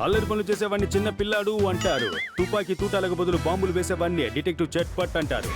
అల్లరి పనులు చేసేవాడిని చిన్న పిల్లాడు అంటారు. తుపాకీ తూటాలకు బదులు బాంబులు వేసేవాడిని డిటెక్టివ్ చట్పట్ అంటారు.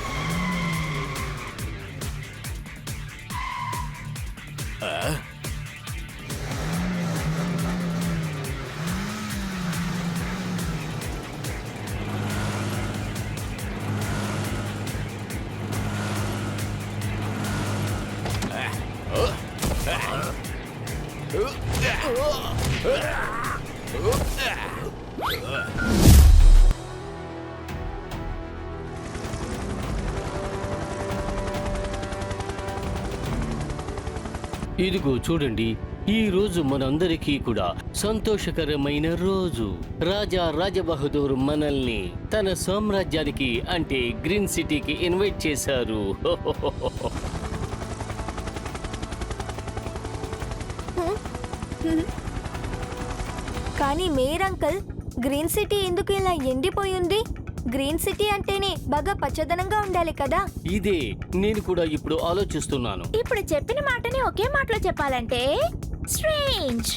ఇదిగో చూడండి, ఈ రోజు మనందరికీ కూడా సంతోషకరమైన రోజు. రాజా రాజబహదూర్ మనల్ని తన సామ్రాజ్యానికి అంటే గ్రీన్ సిటీకి ఇన్వైట్ చేశారు. కానీ మేయర్ అంకుల్, గ్రీన్ సిటీ ఎందుకు ఇలా ఎండిపోయి ఉంది? గ్రీన్ సిటీ అంటేనే బాగా పచ్చదనంగా ఉండాలి కదా. ఇదే నేను కూడా ఇప్పుడు ఆలోచిస్తున్నాను. ఇప్పుడు చెప్పిన మాటని ఒకే మాటలో చెప్పాలంటే స్ట్రేంజ్.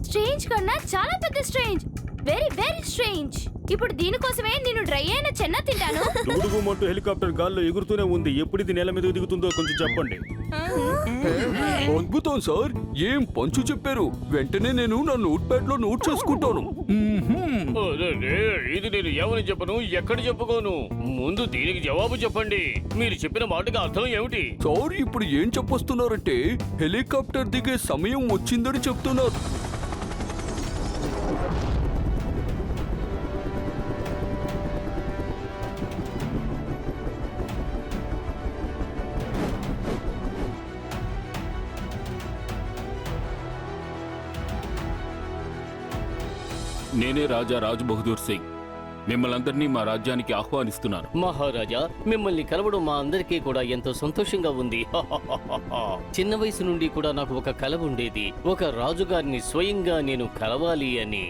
స్ట్రేంజ్ కన్నా చాలా పెద్ద స్ట్రేంజ్. Very very strange. ఇప్పుడు దీనికోసమే నేను డ్రై అయిన చెన్న తింటాను. డుగుడుగుమంటూ హెలికాప్టర్ గాల్లో ఎగురుతూనే ఉంది. ఎప్పుడు ఇది నేల మీద దిగుతుందో కొంచెం చెప్పండి. అద్భుతం సార్, ఏం పంచు చెప్పారు. వెంటనే నేను నా నోట్ ప్యాడ్ లో నోట్ చేసుకుంటాను. ఇది నేను ఏమని చెప్పను, ఎక్కడ చెప్పుకోను. ముందు దీనికి జవాబు చెప్పండి. మీరు చెప్పిన మాటకి అర్థం ఏమిటి? సార్ ఇప్పుడు ఏం చెప్పొస్తున్నారంటే హెలికాప్టర్ దిగే సమయం వచ్చిందని చెప్తున్నారు. నేనే రాజా రాజ్ బహదూర్ సింగ్. మిమ్మల్ని అందరినీ మా రాజ్యానికి ఆహ్వానిస్తున్నాను. మహారాజా, మిమ్మల్ని కలవడం మా అందరికీ కూడా ఎంతో సంతోషంగా ఉంది. చిన్న వయసు నుండి కూడా నాకు ఒక కల ఉండేది. ఒక రాజుగారిని స్వయంగా నేను కలవాలి అని.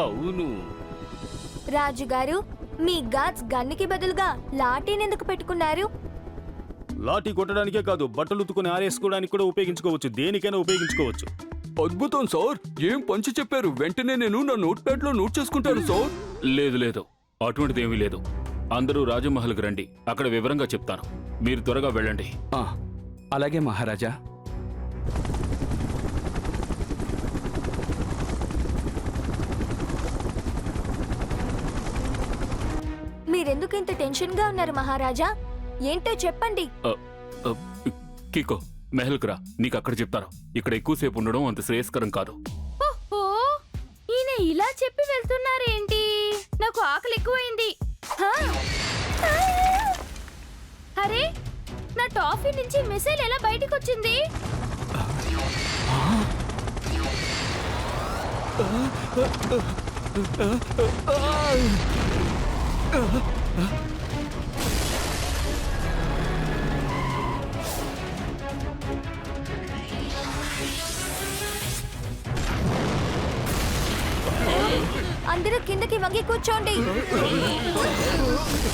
అవును రాజుగారు, మీ గార్డ్స్ గన్నుకి బదులుగా లాఠీని ఎందుకు పెట్టుకున్నారు? లాఠీ కొట్టడానికే కాదు, బట్టలు ఉతుకుని ఆరేసుకోవడానికి కూడా ఉపయోగించుకోవచ్చు. దేనికైనా ఉపయోగించుకోవచ్చు. అద్భుతం సార్, ఏం పంచు చెప్పారు. వెంటనే నేను నా నోట్ ప్యాడ్ లో నోట్ చేసుకుంటాను సార్. లేదు లేదు, అటువంటిది ఏమీ లేదు. అందరూ రాజమహల్కి రండి, అక్కడ వివరంగా చెప్తాను. మీరు త్వరగా వెళ్ళండి. అలాగే మహారాజా. మీరెందుకు ఇంత టెన్షన్ గా ఉన్నారు మహారాజా? ఏంటో చెప్పండి. కికో, మెహల్కి రా, నీకు అక్కడ చెప్తాను. ఇక్కడ ఎక్కువసేపు ఉండడం అంత శ్రేయస్కరం కాదు. ఓహో, ఈయన ఇలా చెప్పి వెళ్తున్నారేంటి? నాకు ఆకలి ఎక్కువైంది. అరే, నా టాఫీ నుంచి మిసైల్ ఎలా బయటికి వచ్చింది? అందరూ కిందకి వంగి కూర్చోండి.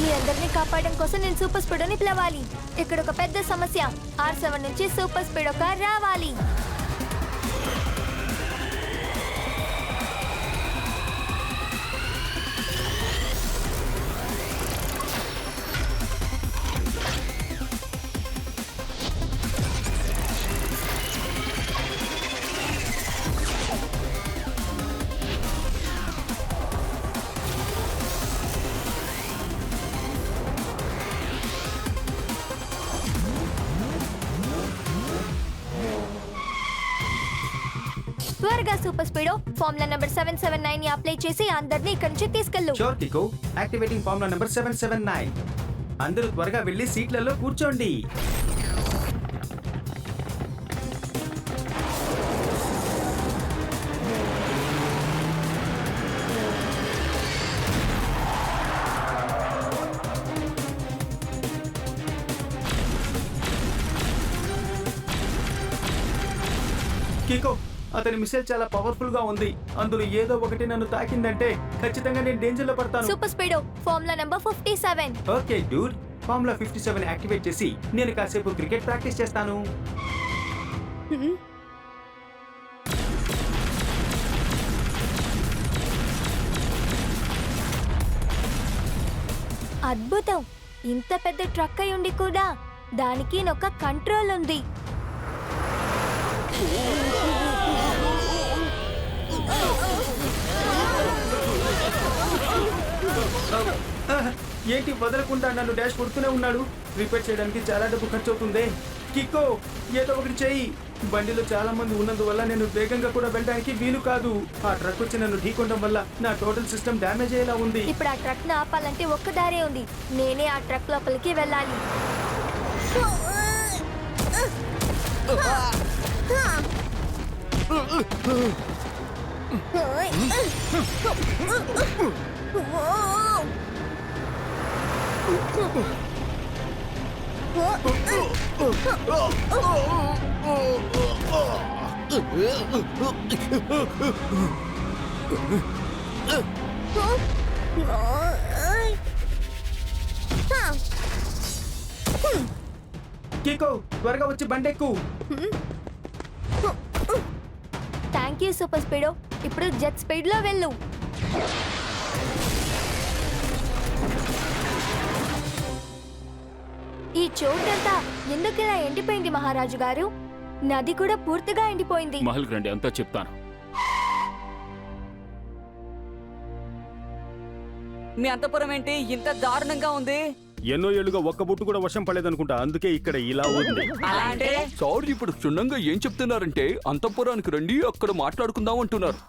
మీ అందరినీ కాపాడడం కోసం నేను సూపర్ స్పీడోని పిలవాలి. ఇక్కడ ఒక పెద్ద సమస్య. R7 నుంచి సూపర్ స్పీడో కార్ రావాలి. త్వరగా సూపర్ స్పీడో ఫార్ములా నంబర్ 779 ని అప్లై చేసి అందరినీ ఇక్కడి నుంచి తీసుకెళ్ళు. షూర్ టికో, యాక్టివేటింగ్ ఫార్ములా నంబర్ 779. అందరూ త్వరగా వెళ్ళి సీట్లలో కూర్చోండి. కికో, అతని మిసైల్ చాలా పవర్ఫుల్ గా ఉంది. అందులో ఏదో ఒకటి నన్ను తాకిందంటే ఖచ్చితంగా నేను డేంజర్ లో పడతాను. Super Speedo formula number 57. Okay Dude, formula 57 activate చేసి నేను కాసేపు క్రికెట్ ప్రాక్టీస్ చేస్తాను. అద్భుతం! ఇంత పెద్ద ట్రక్ అయి ఉండి కూడా దానికి ఒక కంట్రోల్ ఉంది. ఏంటి వదలకుండా నన్ను డాష్ కొడుతూనే ఉన్నాడు. రిపేర్ చేయడానికి చాలా డబ్బు ఖర్చు అవుతుంది. కిక్కో, ఏదో ఒకటి చెయ్యి. బండిలో చాలా మంది ఉన్నందువల్ల నేను వేగంగా కూడా వెళ్ళడానికి వీలు కాదు. ఆ ట్రక్ వచ్చి నన్ను ఢీకొనడం వల్ల నా టోటల్ సిస్టమ్ డ్యామేజ్ అయ్యేలా ఉంది. ఇప్పుడు ఆ ట్రక్ ను ఆపాలంటే ఒక్క దారే ఉంది. నేనే ఆ ట్రక్ లోపలికి వెళ్ళాలి. కిక్కో, త్వరగా వచ్చి బండెక్కు. Thank you super Speedo. ఇప్పుడు జెట్ స్పీడ్ లో వెళ్ళు. ఈ చోటంతా ఎందుకు ఇలా ఎండిపోయింది మహారాజు గారు? నది కూడా పూర్తిగా ఎండిపోయింది. మహల్కి రండి, అంతా చెప్తాను. మీ అంతపురం ఏంటి ఇంత దారుణంగా ఉంది? ఎన్నో ఏళ్లుగా ఒక్క బొట్టు కూడా వర్షం పడలేదనుకుంటా, అందుకే ఇక్కడ ఇలా ఉంది. అలా అంటే సార్ ఇప్పుడు క్షుణ్ణంగా ఏం చెప్తున్నారంటే అంతఃపురానికి రండి, అక్కడ మాట్లాడుకుందాం అంటున్నారు.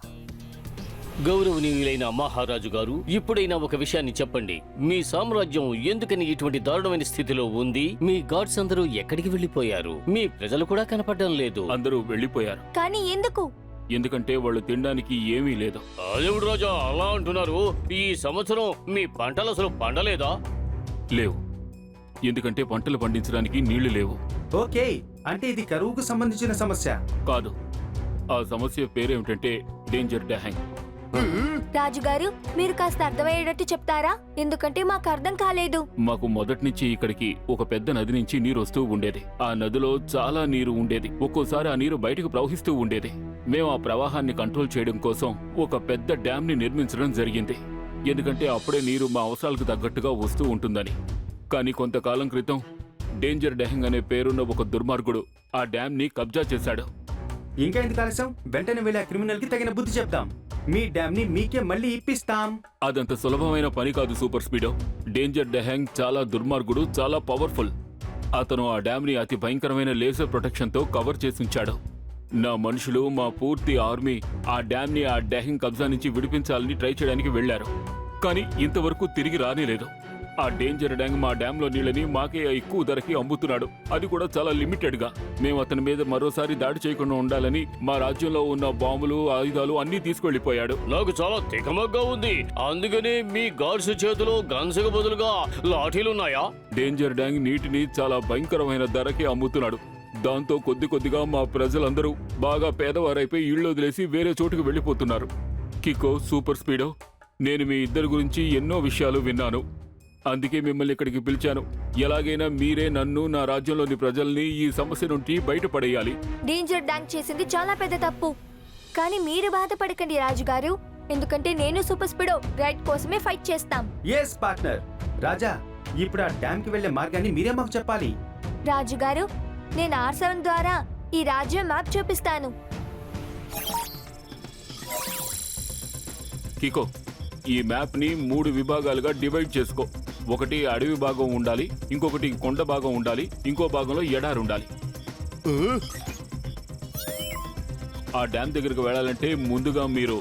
గౌరవనీయులైన మహారాజు గారు, ఇప్పుడైనా ఒక విషయాన్ని చెప్పండి. మీ సామ్రాజ్యం ఎందుకని ఇటువంటి దారుణమైన స్థితిలో ఉంది? మీ గార్డ్స్ అందరూ ఎక్కడికి వెళ్లిపోయారు? మీ ప్రజలు కూడా కనపడడం లేదు. అందరూ వెళ్ళిపోయారు. కానీ ఎందుకు? ఎందుకంటే వాళ్ళు తినడానికి ఏమీ లేదు. అదేవుడు రాజా అలా అంటున్నారు? ఈ సంవత్సరం మీ పంటలు అసలు పండలేదా? లేవు. ఎందుకంటే పంటలు పండించడానికి నీళ్లు లేవు. ఓకే, అంటే ఇది కరువుకు సంబంధించిన సమస్య కాదు. ఆ సమస్య పేరేమిటంటే డేంజర్ డ్యాహంగ్. రాజుగారు, మీరు కాస్త అర్థమయ్యేటట్టు చెప్తారా? ఎందుకంటే మాకు అర్థం కాలేదు. మాకు మొదటి నుంచి ఇక్కడికి ఒక పెద్ద నది నుంచి నీరు వస్తూ ఉండేది. ఆ నదిలో చాలా నీరు ఉండేది. ఒక్కోసారి ఆ నీరు బయటకు ప్రవహిస్తూ ఉండేది. మేము ఆ ప్రవాహాన్ని కంట్రోల్ చేయడం కోసం ఒక పెద్ద డ్యామ్ ని నిర్మించడం జరిగింది. ఎందుకంటే అప్పుడే నీరు మా అవసరాలకు తగ్గట్టుగా వస్తూ ఉంటుందని. కానీ కొంతకాలం క్రితం డేంజర్ డ్యాహంగ్ అనే పేరున్న ఒక దుర్మార్గుడు ఆ డ్యామ్ ని కబ్జా చేశాడు. ఇంకా ఎందుకు ఆలస్యం? వెంటనే వెళ్ళి ఆ క్రిమినల్ కి తగిన బుద్ధి చెప్తాం. మీ డ్యామ్ ని మీకే మళ్ళీ ఇప్పిస్తాం. అదంత సులభమైన పని కాదు సూపర్ స్పీడో. డేంజర్ డ్యాహంగ్ చాలా దుర్మార్గుడు, చాలా పవర్ఫుల్. అతను ఆ డ్యామ్ ని అతి భయంకరమైన లేజర్ ప్రొటెక్షన్ తో కవర్ చేసి ఉంచాడు. నా మనుషులు, మా పూర్తి ఆర్మీ ఆ డ్యామ్ ని ఆ డ్యాహంగ్ కబ్జా నుంచి విడిపించాలని ట్రై చేయడానికి వెళ్లారు. కానీ ఇంతవరకు తిరిగి రానేలేదు. ఆ డేంజర్ డ్యాంగ్ మా డ్యామ్ లో నీళ్ళని మాకే ఎక్కువ ధరకి అమ్ముతున్నాడు. అది కూడా చాలా లిమిటెడ్ గా. మేము అతని మీద మరోసారి దాడి చేయకుండా ఉండాలని మా రాజ్యంలో ఉన్న బాంబులు, ఆయుధాలు అన్ని తీసుకెళ్లిపోయాడు. నాకు చాలా తికమగ్గా ఉంది. అందుకనే మీ గార్డ్స్ చేతిలో గన్స్ కు బదులుగా లాఠీలున్నాయా? డేంజర్ డ్యాంగ్ నీటిని చాలా భయంకరమైన ధరకి అమ్ముతున్నాడు. దాంతో కొద్ది కొద్దిగా మా ప్రజలందరూ బాగా పేదవారైపోయి ఇళ్ళు వదిలేసి వేరే చోటుకు వెళ్లిపోతున్నారు. కికో, సూపర్ స్పీడో, నేను మీ ఇద్దరి గురించి ఎన్నో విషయాలు విన్నాను. అందుకే మిమ్మల్ని ఇక్కడికి పిలిచాను. ఎలాగైనా మీరే నన్ను, నా రాజ్యంలోని ప్రజల్ని ఈ సమస్య నుండి బయటపడేయాలి. డేంజర్ డాంగ్ చేసింది చాలా పెద్ద తప్పు. కానీ మీరు బాధపడకండి రాజుగారు, ఎందుకంటే నేను సూపర్ స్పీడో రైట్ కోసమే ఫైట్ చేస్తాం. Yes partner. రాజా, ఇప్పుడు ఆ డ్యామ్ కి వెళ్లే మార్గాన్ని మీరే మాకు చెప్పాలి. రాజుగారు, నేను R7 ద్వారా ఈ రాజ్యం మ్యాప్ చూపిస్తాను. కికో, ఈ మ్యాప్ ని 3 విభాగాలుగా డివైడ్ చేసుకో. ఒకటి అడవి భాగం ఉండాలి, ఇంకొకటి కొండ భాగం ఉండాలి, ఇంకో భాగంలో ఎడారి ఉండాలి. ఆ డ్యామ్ దగ్గరకు వెళ్ళాలంటే ముందుగా మీరు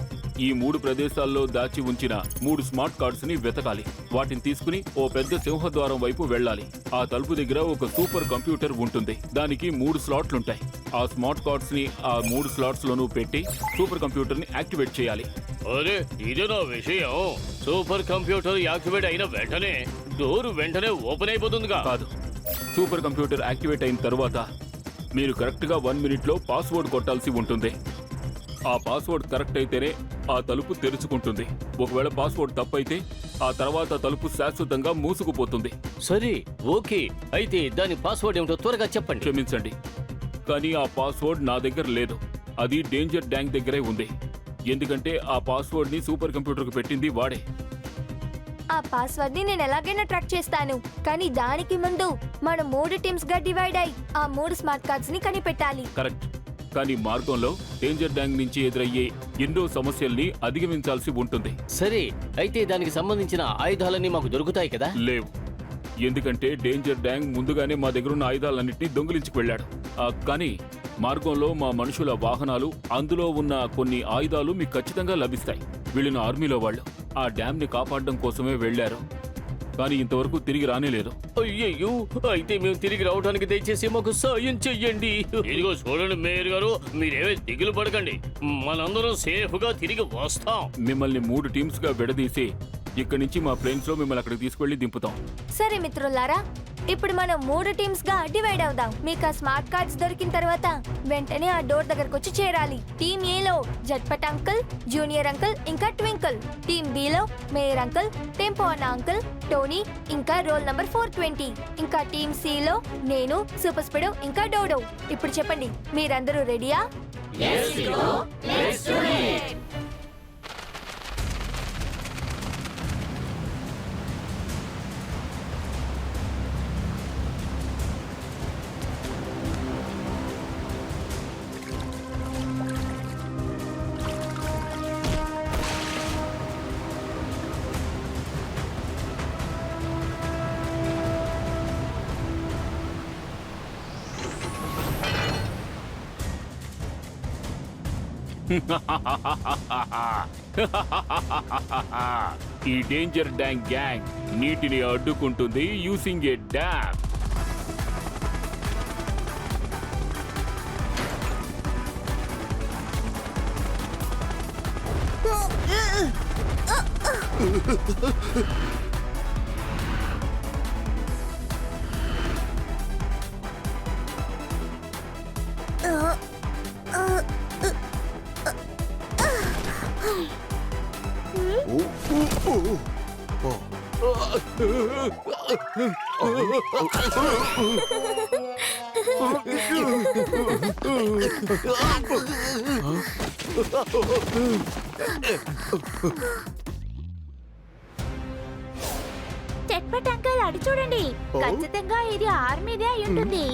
ఈ 3 ప్రదేశాల్లో దాచి ఉంచిన 3 స్మార్ట్ కార్డ్స్ ని వెతకాలి. వాటిని తీసుకుని ఓ పెద్ద సింహద్వారం వైపు వెళ్ళాలి. ఆ తలుపు దగ్గర ఒక సూపర్ కంప్యూటర్ ఉంటుంది. దానికి 3 స్లాట్లుంటాయి. ఆ స్మార్ట్ కార్డ్స్ ని ఆ 3 స్లాట్స్ లోనూ పెట్టి సూపర్ కంప్యూటర్ ని యాక్టివేట్ చేయాలి. అరే, ఇదే నా విషయం. సూపర్ కంప్యూటర్ యాక్టివేట్ అయిన వెంటనే డోరు వెంటనే ఓపెన్ అయిపోతుందిగా? కాదు, సూపర్ కంప్యూటర్ యాక్టివేట్ అయిన తర్వాత మీరు కరెక్ట్ గా 1 మినిట్ లో పాస్వర్డ్ కొట్టాల్సి ఉంటుంది. ఆ పాస్వర్డ్ కరెక్ట్ అయితేనే ఆ తలుపు తెరుచుకుంటుంది. ఒకవేళ పాస్వర్డ్ తప్పైతే ఆ తర్వాత తలుపు శాశ్వతంగా మూసుకుపోతుంది. సరే, ఓకే. అయితే దాని పాస్వర్డ్ ఏమిటో త్వరగా చెప్పండి. క్షమించండి, కానీ ఆ పాస్వర్డ్ నా దగ్గర లేదు. అది డేంజర్ డ్యాంగ్ దగ్గరే ఉంది. ఎందుకంటే ఆ పాస్వర్డ్ ని సూపర్ కంప్యూటర్ కు పెట్టింది వాడే. ఆ పాస్వర్డ్ ని నేను ఎలాగైనా ట్రాక్ చేస్తాను. కానీ దానికి ముందు మనం 3 టీమ్స్ గా డివైడ్ అయి ఆ 3 స్మార్ట్ కార్డ్స్ ని కనిపెట్టాలి. కరెక్ట్. కానీ మార్గంలో డేంజర్ డ్యాంగ్ నుంచి ఎదురయ్యే ఎన్నో సమస్యల్ని అధిగమించాల్సి ఉంటుంది. సరే, అయితే దానికి సంబంధించిన ఆయుధాలన్నీ మాకు దొరుకుతాయి కదా? లేవు. ఎందుకంటే డేంజర్ డ్యాంగ్ ముందుగానే మా దగ్గరున్న ఆయుధాలన్నింటినీ దొంగిలించుకు వెళ్ళాడు. కానీ మార్గంలో మా మనుషుల వాహనాలు, అందులో ఉన్న కొన్ని ఆయుధాలు మీకు ఖచ్చితంగా లభిస్తాయి. వీళ్ళని ఆర్మీలో వాళ్ళు ఆ డ్యామ్ ని కాపాడడం కోసమే వెళ్లారు. కానీ ఇంతవరకు తిరిగి రానేలేదు. అయ్యయ్యో, అయితే మేము తిరిగి రావడానికి దయచేసి మాకు సాయం చెయ్యండి. ఇదిగో చూడండి మేయర్ గారు, మీరేమీ దిగులు పడకండి, మనందరం సేఫ్ గా తిరిగి వస్తాం. మిమ్మల్ని 3 టీమ్స్ గా విడదీసి ఇక్కడి నుంచి మా ప్లేన్స్ లో మిమ్మల్ని అక్కడికి తీసుకెళ్లి దింపుతాం. సరే మిత్రులారా, ఇప్పుడు మనం 3 టీమ్స్ గా డివైడ్ అవుదాం. మీకు ఆ స్మార్ట్ కార్డ్స్ దొరికిన తర్వాత వెంటనే ఆ డోర్ దగ్గరకు వచ్చి చేరాలి. టీమ్ ఏలో జట్పట్ అంకుల్, జూనియర్ అంకుల్ ఇంకా twinkle. Team below mayor uncle, tempo అన్న అంకుల్, టోనీ ఇంకా రోల్ నంబర్ 420. ఇంకా టీమ్ సిలో నేను, సూపర్ స్పీడో ఇంకా డోడో. ఇప్పుడు చెప్పండి, మీరందరూ రెడీయా? ఈ డేంజర్ డ్యాంగ్ గ్యాంగ్ నీటిని అడ్డుకుంటుంది యూసింగ్ ఏ డ్యామ్. చట్పట్ అంకల్, అటు చూడండి, ఖచ్చితంగా ఇది ఆర్మీదే అయి ఉంటుంది.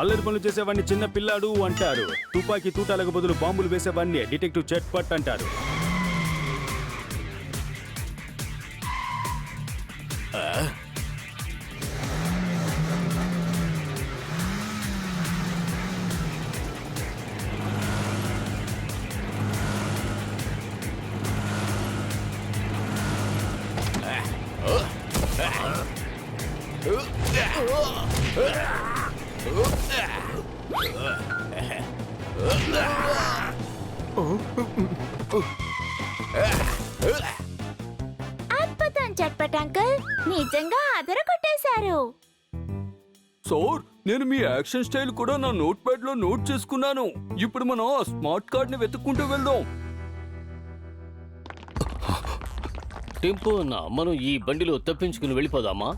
అల్లరి పనులు చేసేవాడిని చిన్న పిల్లాడు అంటారు. తుపాకీ తూటాలకు బదులు బాంబులు వేసేవాడిని డిటెక్టివ్ చట్పట్ అంటారు. అద్భుతం చట్పట్ అంకల్, నిజంగా అదర కొట్టేశారు. సార్, నేను మీ యాక్షన్ స్టైల్ కూడా నా నోట్ ప్యాడ్ లో నోట్ చేసుకున్నాను. ఇప్పుడు మనం ఆ స్మార్ట్ కార్డ్ ని వెతుక్కుంటూ వెళ్దాం. టెంపో అన్న, మనం ఈ బండిలో తప్పించుకుని వెళ్ళిపోదామా?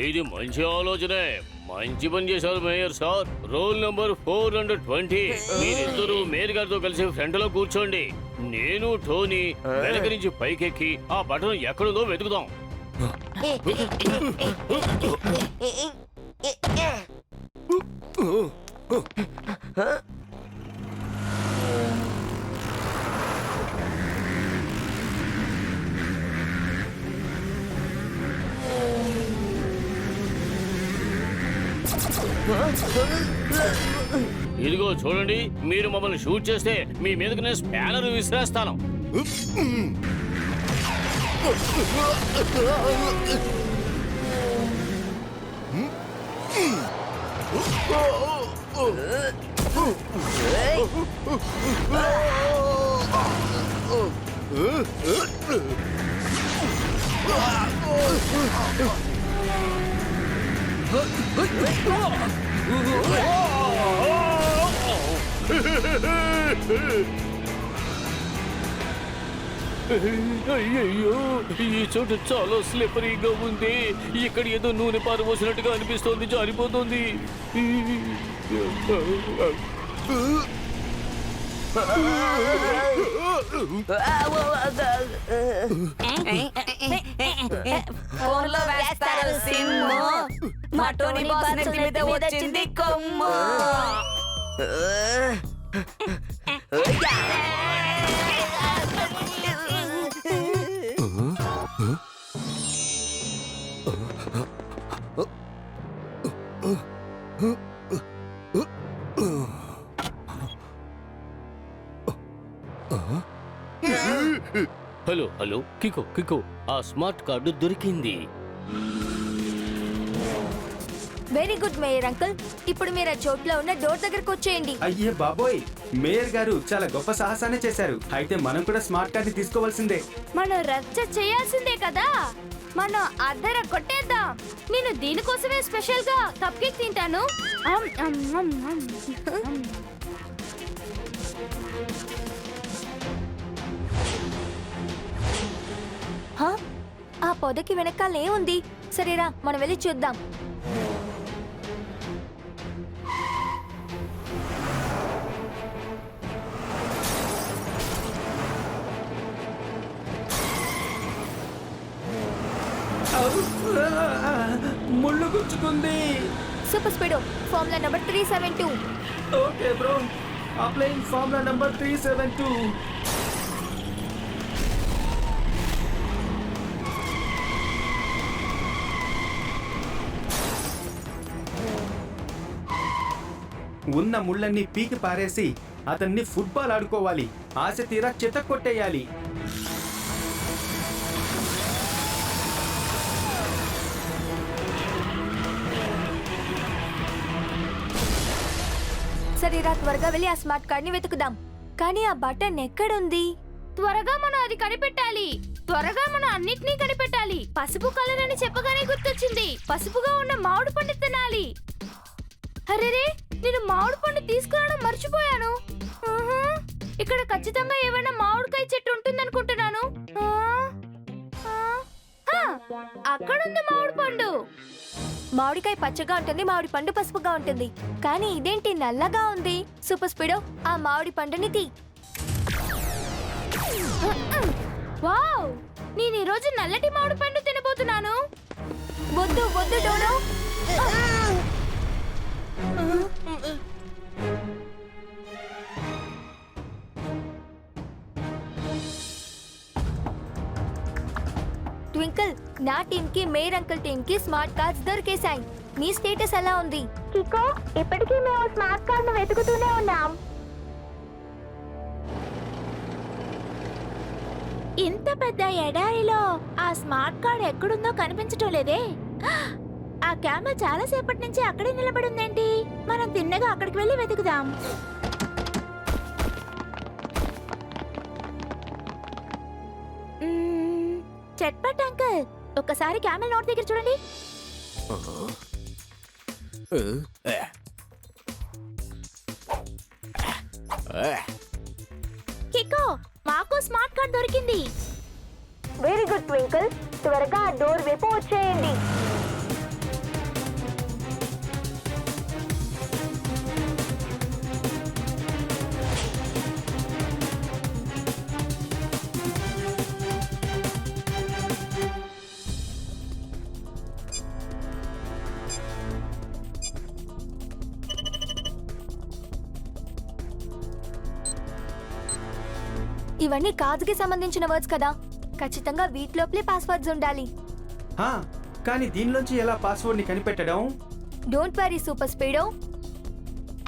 ఇది మంచి ఆలోచనే. మంచి పని చేశారు మేయర్ సార్. Roll number 420. మీరిద్దరూ మేయర్ గారితో కలిసి ఫ్రంట్ లో కూర్చోండి. నేను టోనీ వెనక నుంచి పైకెక్కి ఆ బటన్ ఎక్కడుందో వెతుకుదాం. ఇదిగో చూడండి, మీరు మమ్మల్ని షూట్ చేస్తే మీ మీదకి నేను స్పానర్ విసిరేస్తాను. అయ్యయ్యో, ఈ చోటు చాలా స్లిప్పరీగా ఉంది. ఇక్కడ ఏదో నూనె పారబోసినట్టుగా అనిపిస్తోంది, జారిపోతుంది. ఫోన్లో వేస్తారు సిమ్ము. మా టోనీ బాస్ నెత్తి మీద వచ్చింది కొమ్ము. హలో హలో, కికో కికో, ఆ స్మార్ట్ కార్డు దొరికింది. Very good mayor uncle. ఇప్పుడు మీరు ఆ చోట్లో ఉన్న డోర్ దగ్గరకు వచ్చేయండి. అయ్యే బాబోయ్, మేయర్ గారు చాలా గొప్ప సాహసాన్ని చేశారు. అయితే మనం కూడా స్మార్ట్ కార్డ్ ని తీసుకోవాల్సిందే. మనం రచ్చ చేయాల్సిందే కదా. మనం అద్దర కొట్టేద్దాం. నేను దీనికోసమే స్పెషల్ గా కప్ కేక్ తింటాను. అమ్, అమ్, అమ్, అమ్. హా? ఆ పొదకి వెనకాల ఏముంది? సరేరా, మనం వెళ్ళి చూద్దాం. ముళ్ళు గుచ్చుకుంది. Super Speedo, formula number 372. Okay bro, applying formula number 372. ఉన్న ముళ్ళన్నీ పీకి పారేసి అతన్ని ఫుట్బాల్ ఆడుకోవాలి. ఆశ తీరా చెత్త కొట్టేయాలి. సరేరా, త్వరగా వెళ్ళి ఆ స్మార్ట్ కార్డ్ ని వెతుకుదాం. కానీ ఆ బటన్ ఎక్కడుంది? త్వరగా మనం అది కనిపెట్టాలి. త్వరగా మనం అన్నిటినీ కనిపెట్టాలి. పసుపు కలర్ అని చెప్పగానే గుర్తొచ్చింది. పసుపుగా ఉన్న మామిడి పండు తినాలి. అరేరే, నేను మామిడి పండు తీసుకురావడం మర్చిపోయాను. ఆహా, ఇక్కడ ఖచ్చితంగా ఏమైనా మామిడికాయ చెట్టు ఉంటుందనుకుంటున్నాను. అక్కడుంది మామిడి పండు. మామిడికాయ పచ్చగా ఉంటుంది, మామిడి పండు పసుపుగా ఉంటుంది. కానీ ఇదేంటి నల్లగా ఉంది? సూపర్ స్పీడో, ఆ మామిడి పండుని తీ. వావ్, నేను ఈరోజు నల్లటి మామిడి పండు తినబోతున్నాను. వద్దు వద్దు డోనో. ట్వింకిల్, నా టీమ్ కి మేయర్ అంకుల్ టీమ్ కి స్మార్ట్ కార్డ్స్ దొరికేశాయి. నీ స్టేటస్ ఎలా ఉంది? కికో, ఇప్పటికీ మేము స్మార్ట్ కార్డ్ ను వెతుకుతూనే ఉన్నాం. ఇంత పెద్ద ఎడారిలో ఆ స్మార్ట్ కార్డ్ ఎక్కడుందో కనిపించటం లేదే. ఆ క్యామెల్ చాలా సేపటి నుంచి అక్కడే నిలబడి ఉందేంటి? మనం తిన్నగా అక్కడికి వెళ్ళి వెతుకుదాం. చట్పట్ అంకుల్, ఒక్కసారి క్యామెల్ నోట్ దగ్గర చూడండి. కికో, మాకు స్మార్ట్ కార్డ్ దొరికింది. వెరీ గుడ్ ట్వింకిల్, త్వరగా ఆ డోర్ వైపు వచ్చేయండి. ఇవన్నీ కార్డ్స్ కి సంబంధించిన వర్డ్స్ కదా. ఖచ్చితంగా వీటిలోపలే పాస్వర్డ్స్ ఉండాలి. హా, కానీ దీనిలోంచి ఎలా పాస్వర్డ్ ని కనిపెట్టడం? Don't worry super speedo,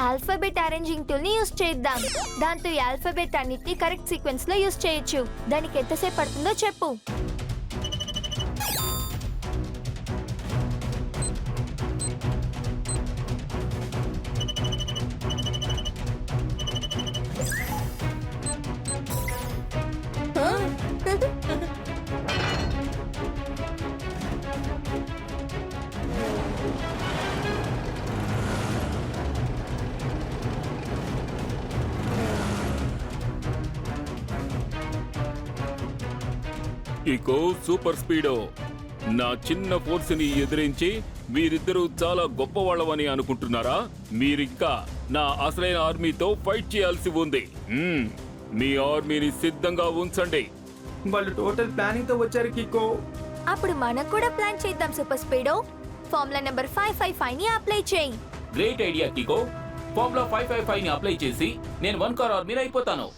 alphabet arranging tool ని యూస్ చేద్దాం. దాంతో ఈ ఆల్ఫాబెట్ అన్నిటిని కరెక్ట్ సీక్వెన్స్ లో యూస్ చేయొచ్చు. దానికి ఎంతసేపు పడుతుందో చెప్పు. కికో సూపర్ స్పీడో, నా చిన్న ఫోర్స్ ని ఎదిరించి మీరిద్దరూ చాలా గొప్పవాళ్ళవని అనుకుంటున్నారా? మీరింకా నా అసలైన ఆర్మీతో ఫైట్ చేయాల్సి ఉంది. మీ ఆర్మీని సిద్ధంగా ఉంచండి. వాళ్ళు టోటల్ ప్లానింగ్ తో వచ్చారు కిక్కో. అప్పుడు మనం కూడా ప్లాన్ చేద్దాం సూపర్ స్పీడో. ఫార్ములా నెంబర్ 555 ని అప్లై చేయి. Great idea కికో. ఫార్ములా 555 ని అప్లై చేసి నేను 1 కార్ ఆర్మీని అయిపోతాను.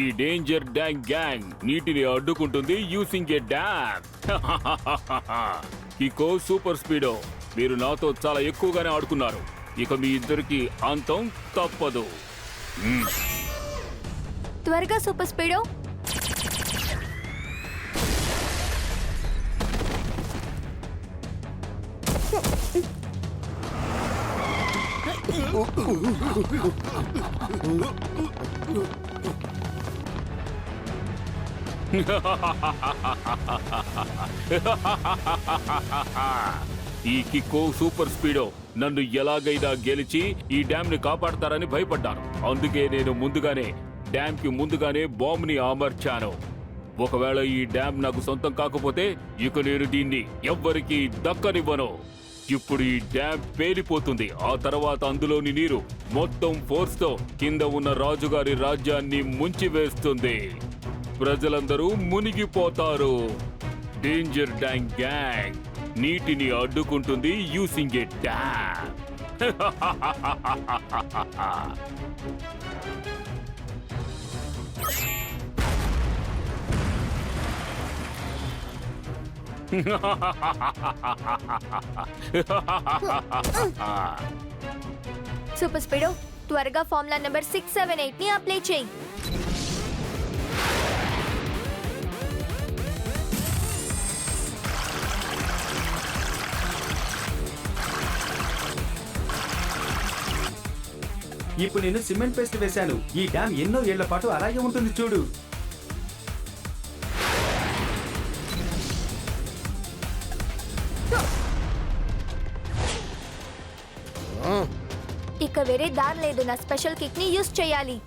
ఈ డేంజర్ డ్యాంగ్ గ్యాంగ్ నీటిని అడ్డుకుంటుంది యూసింగ్ ఏ డ్యామ్. కికో సూపర్ స్పీడో, మీరు నాతో చాలా ఎక్కువగానే ఆడుకున్నారు. ఇక మీ ఇద్దరికి అంతం తప్పదు. త్వరగా సూపర్ స్పీడో. ఈ కిక్కో సూపర్ స్పీడో నన్ను ఎలాగైనా గెలిచి ఈ డ్యామ్ ని కాపాడతారని భయపడ్డాను. అందుకే నేను ముందుగానే డ్యామ్ కి ముందుగానే బాంబ్ ని అమర్చాను. ఒకవేళ ఈ డ్యామ్ నాకు సొంతం కాకపోతే ఇక నేను దీన్ని ఎవ్వరికీ దక్కనివ్వను. ఇప్పుడు ఈ డ్యామ్ పేలిపోతుంది. ఆ తర్వాత అందులోని నీరు మొత్తం ఫోర్స్ తో కింద ఉన్న రాజుగారి రాజ్యాన్ని ముంచివేస్తుంది. ప్రజలందరూ మునిగిపోతారు. డేంజర్ డ్యాంగ్ గ్యాంగ్ నీటిని అడ్డుకుంటుంది యూసింగ్ ఏ డ్యామ్. సూపర్ స్పీడో, త్వరగా ఫార్ములా నెంబర్ 678 ని అప్లై చేయి. ఇప్పుడు నేను సిమెంట్ పేస్ట్ వేశాను. ఈ డ్యామ్ ఎన్నో ఏళ్ల పాటు అలాగే ఉంటుంది చూడు. ఇక వేరే దారి లేదు. నా స్పెషల్ కిక్ ని యూస్ చేయాలి.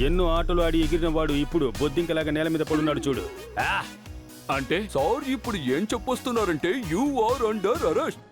ఎన్నో ఆటలు ఆడి ఎగిరిన వాడు ఇప్పుడు బొద్దింకలాగా నేల మీద పడున్నాడు చూడు. అంటే సార్ ఇప్పుడు ఏం చెప్పొస్తున్నారంటే యు ఆర్ అండర్ అరెస్ట్.